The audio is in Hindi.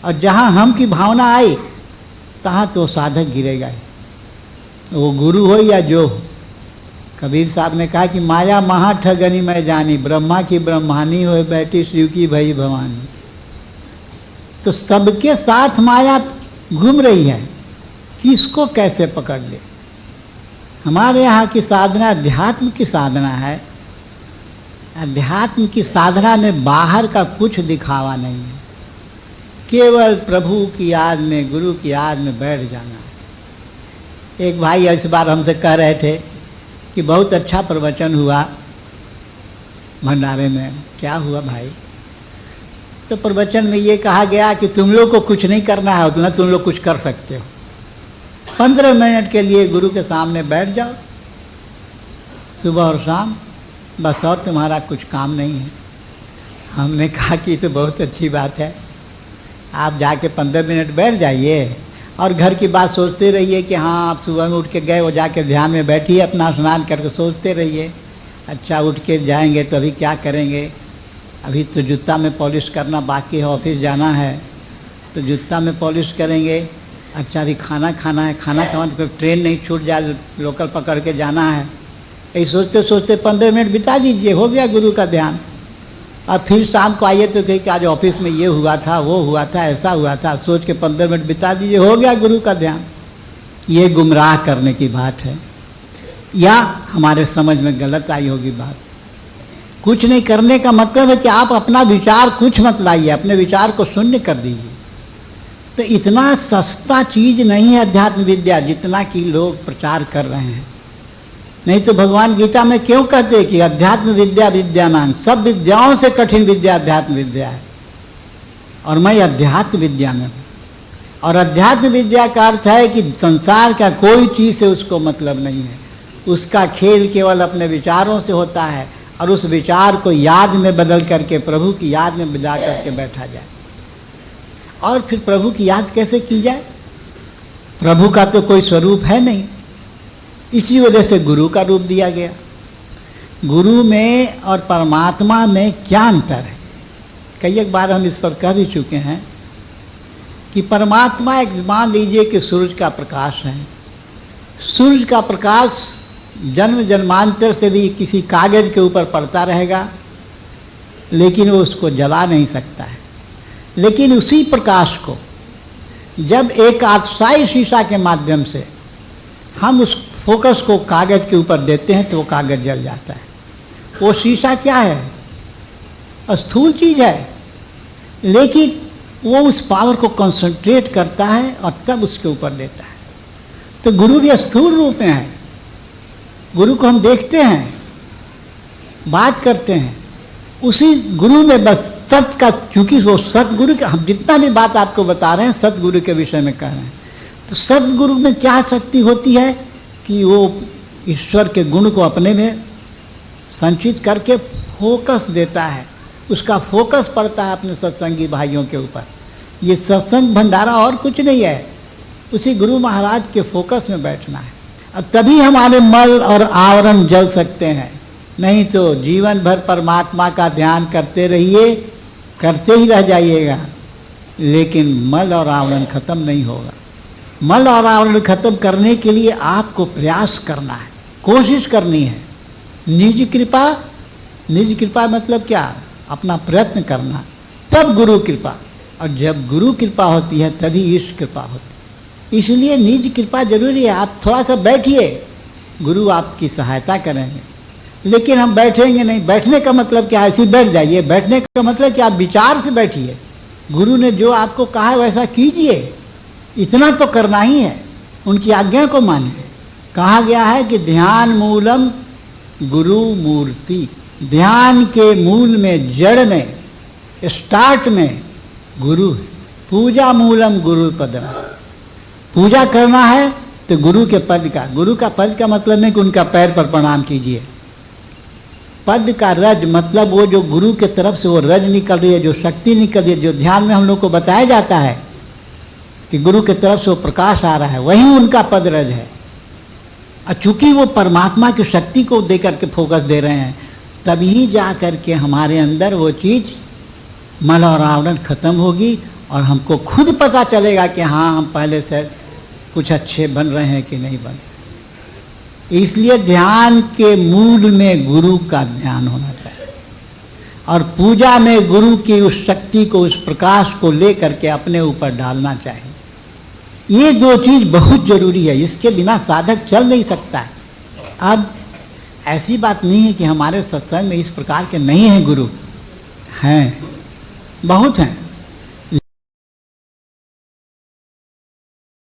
और जहाँ हम की भावना आई तहाँ तो साधक गिरेगा ही, वो गुरु हो या जो हो। कबीर साहब ने कहा कि माया महा ठगनी मैं जानी, ब्रह्मा की ब्रह्मानी हो बैठी शिव की भई भवानी। तो सबके साथ माया घूम रही है, किसको कैसे पकड़ ले। हमारे यहाँ की साधना अध्यात्म की साधना है। अध्यात्म की साधना में बाहर का कुछ दिखावा नहीं है, केवल प्रभु की याद में, गुरु की याद में बैठ जाना है। एक भाई इस बार हमसे कह रहे थे कि बहुत अच्छा प्रवचन हुआ भंडारे में। क्या हुआ भाई? तो प्रवचन में ये कहा गया कि तुम लोग को कुछ नहीं करना है, तो ना तुम लोग कुछ कर सकते हो। 15 मिनट के लिए गुरु के सामने बैठ जाओ सुबह और शाम, बस, और तुम्हारा कुछ काम नहीं है। हमने कहा कि ये तो बहुत अच्छी बात है, आप जाके 15 मिनट बैठ जाइए और घर की बात सोचते रहिए कि हाँ आप सुबह में उठ के गए, वो जाके ध्यान में बैठिए, अपना स्नान करके सोचते रहिए। अच्छा उठ के जाएंगे तो अभी क्या करेंगे, अभी तो जूता में पॉलिश करना बाकी है, ऑफिस जाना है तो जूता में पॉलिश करेंगे। अच्छा अभी खाना खाना है, खाना खाना तो ट्रेन नहीं छूट जाए, लोकल पकड़ के जाना है। यही सोचते सोचते 15 मिनट बिता दीजिए, हो गया गुरु का ध्यान। और फिर शाम को आइए तो कहीं कि आज ऑफिस में ये हुआ था, वो हुआ था, ऐसा हुआ था, सोच के 15 मिनट बिता दीजिए, हो गया गुरु का ध्यान। ये गुमराह करने की बात है, या हमारे समझ में गलत आई होगी बात। कुछ नहीं करने का मतलब है कि आप अपना विचार कुछ मत लाइए, अपने विचार को शून्य कर दीजिए। तो इतना सस्ता चीज नहीं है अध्यात्म विद्या जितना कि लोग प्रचार कर रहे हैं। नहीं तो भगवान गीता में क्यों कहते कि अध्यात्म विद्या विद्यानां, सब विद्याओं से कठिन विद्या अध्यात्म विद्या है, और मैं अध्यात्म विद्या में हूँ। और अध्यात्म विद्या का अर्थ है कि संसार का कोई चीज़ से उसको मतलब नहीं है, उसका खेल केवल अपने विचारों से होता है, और उस विचार को याद में बदल करके प्रभु की याद में बजा करके बैठा जाए। और फिर प्रभु की याद कैसे की जाए? प्रभु का तो कोई स्वरूप है नहीं, इसी वजह से गुरु का रूप दिया गया। गुरु में और परमात्मा में क्या अंतर है? कई एक बार हम इस पर कह भी चुके हैं कि परमात्मा एक, मान लीजिए कि सूरज का प्रकाश है। सूरज का प्रकाश जन्म जन्मांतर से भी किसी कागज के ऊपर पड़ता रहेगा, लेकिन वो उसको जला नहीं सकता है। लेकिन उसी प्रकाश को जब एक आतशाई शीशा के माध्यम से हम उस फोकस को कागज के ऊपर देते हैं तो वो कागज जल जाता है। वो शीशा क्या है? स्थूल चीज है, लेकिन वो उस पावर को कंसंट्रेट करता है और तब उसके ऊपर देता है। तो गुरु भी स्थूल रूप में है, गुरु को हम देखते हैं, बात करते हैं, उसी गुरु में बस सत्य का, चूंकि वो सतगुरु का, हम जितना भी बात आपको बता रहे हैं सतगुरु के विषय में कह रहे हैं। तो सतगुरु में क्या शक्ति होती है कि वो ईश्वर के गुण को अपने में संचित करके फोकस देता है, उसका फोकस पड़ता है अपने सत्संगी भाइयों के ऊपर। ये सत्संग भंडारा और कुछ नहीं है, उसी गुरु महाराज के फोकस में बैठना है, और तभी हमारे मल और आवरण जल सकते हैं। नहीं तो जीवन भर परमात्मा का ध्यान करते रहिए, करते ही रह जाइएगा, लेकिन मल और आवरण खत्म नहीं होगा। मल और आवरण खत्म करने के लिए आपको प्रयास करना है, कोशिश करनी है। निज कृपा, निज कृपा मतलब क्या? अपना प्रयत्न करना, तब गुरु कृपा। और जब गुरु कृपा होती है तभी ईश कृपा होती है। इसलिए निज कृपा जरूरी है। आप थोड़ा सा बैठिए, गुरु आपकी सहायता करेंगे, लेकिन हम बैठेंगे नहीं। बैठने का मतलब क्या है? ऐसे बैठ जाइए। बैठने का मतलब क्या? आप विचार से बैठिए, गुरु ने जो आपको कहा है वैसा कीजिए, इतना तो करना ही है। उनकी आज्ञा को मानिए। कहा गया है कि ध्यान मूलम गुरु मूर्ति, ध्यान के मूल में, जड़ में, स्टार्ट में गुरु है। पूजा मूलम गुरु पदम, पूजा करना है तो गुरु के पद का। गुरु का पद का मतलब नहीं कि उनका पैर पर प्रणाम कीजिए। पद का रज मतलब वो जो गुरु के तरफ से वो रज निकल रही है, जो शक्ति निकल रही है, जो ध्यान में हम लोग को बताया जाता है कि गुरु के तरफ से वो प्रकाश आ रहा है, वही उनका पद रज है। और चूंकि वो परमात्मा की शक्ति को दे करके फोकस दे रहे हैं, तभी जा करके हमारे अंदर वो चीज़ मल और आवरण खत्म होगी और हमको खुद पता चलेगा कि हाँ हम पहले से कुछ अच्छे बन रहे हैं कि नहीं बन रहे। इसलिए ध्यान के मूल में गुरु का ध्यान होना चाहिए और पूजा में गुरु की उस शक्ति को, उस प्रकाश को लेकर के अपने ऊपर डालना चाहिए। ये दो चीज़ बहुत जरूरी है, इसके बिना साधक चल नहीं सकता है। अब ऐसी बात नहीं है कि हमारे सत्संग में इस प्रकार के नहीं हैं गुरु, हैं, बहुत हैं।